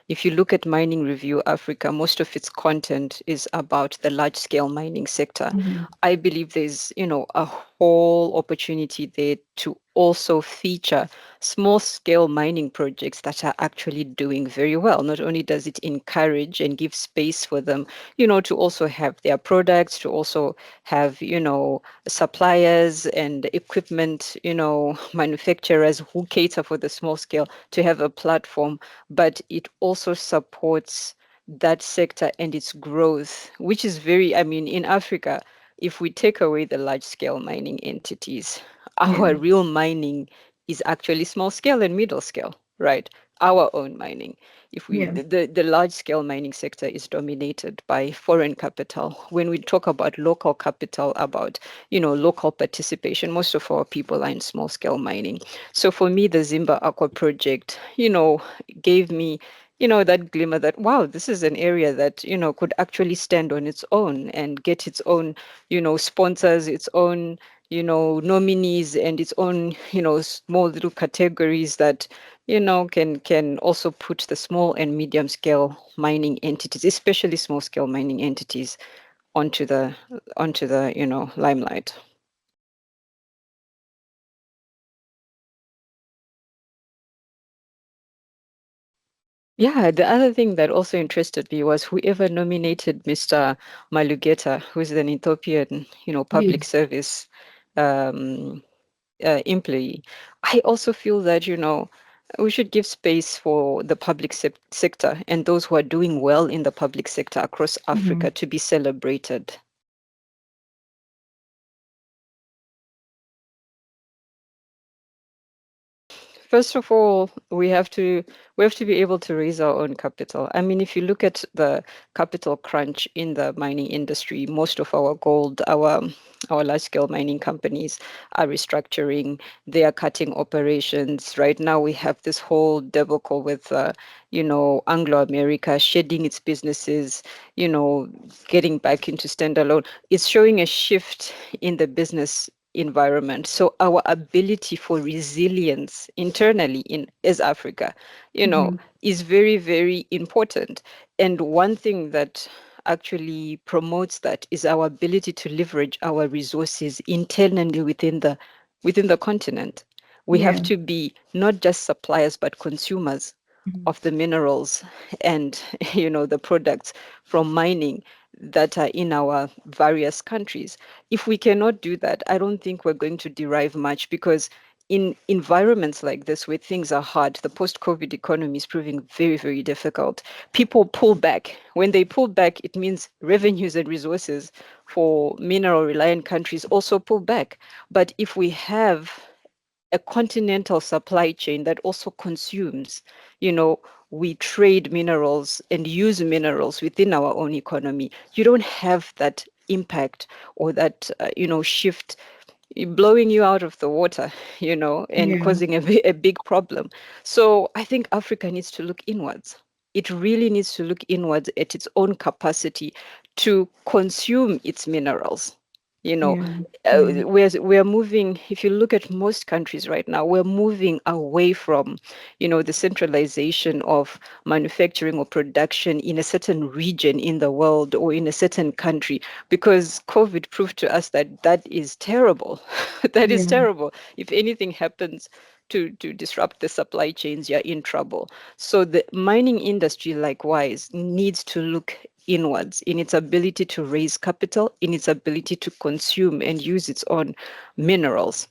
if you look at Mining Review Africa, most of its content is about the large scale mining sector. Mhm. I believe there's, a whole opportunity there to also feature small scale mining projects that are actually doing very well. Not only does it encourage and give space for them, to also have their products, to also have, suppliers and equipment, manufacturers who cater for the small scale to have a platform, but it also supports that sector and its growth, which is very, I mean, in Africa, if we take away the large scale mining entities, our Yeah. real mining is actually small scale and middle scale, right? Our own mining. If we Yeah. the large scale mining sector is dominated by foreign capital. When we talk about local capital, about local participation, most of our people are in small scale mining. So for me, the Zimba Aqua project, gave me that glimmer that, wow, this is an area that could actually stand on its own and get its own sponsors, its own nominees, and its own small little categories that can also put the small and medium scale mining entities, especially small scale mining entities, onto the limelight. Yeah, the other thing that also interested me was whoever nominated Mr. Malugeta, who's an Ethiopian, public Yes. service um, employee. I also feel that, we should give space for the public sector and those who are doing well in the public sector across Africa Mhm. to be celebrated. First of all, we have to be able to raise our own capital. I mean, if you look at the capital crunch in the mining industry, most of our gold, our large scale mining companies are restructuring. They are cutting operations. Right now, we have this whole debacle with, Anglo America shedding its businesses, getting back into standalone. It's showing a shift in the business environment. So our ability for resilience internally in as Africa, Mhm. is very, very important. And one thing that actually promotes that is our ability to leverage our resources internally within the continent. We have Yeah. to be not just suppliers but consumers Mhm. of the minerals and the products from mining that are in our various countries. If we cannot do that, I don't think we're going to derive much, because in environments like this where things are hard, the post-COVID economy is proving very, very difficult. People pull back. When they pull back, it means revenues and resources for mineral reliant countries also pull back. But if we have a continental supply chain that also consumes, you know, we trade minerals and use minerals within our own economy. You don't have that impact or that, shift blowing you out of the water, and Yeah. causing a big problem. So I think Africa needs to look inwards. It really needs to look inwards at its own capacity to consume its minerals. You know, Yeah. Yeah. we're moving. If you look at most countries right now, we're moving away from, the centralization of manufacturing or production in a certain region in the world or in a certain country, because COVID proved to us that that is terrible. That is Yeah. terrible. If anything happens to disrupt the supply chains, you're in trouble. So the mining industry, likewise, needs to look inwards in its ability to raise capital, in its ability to consume and use its own minerals.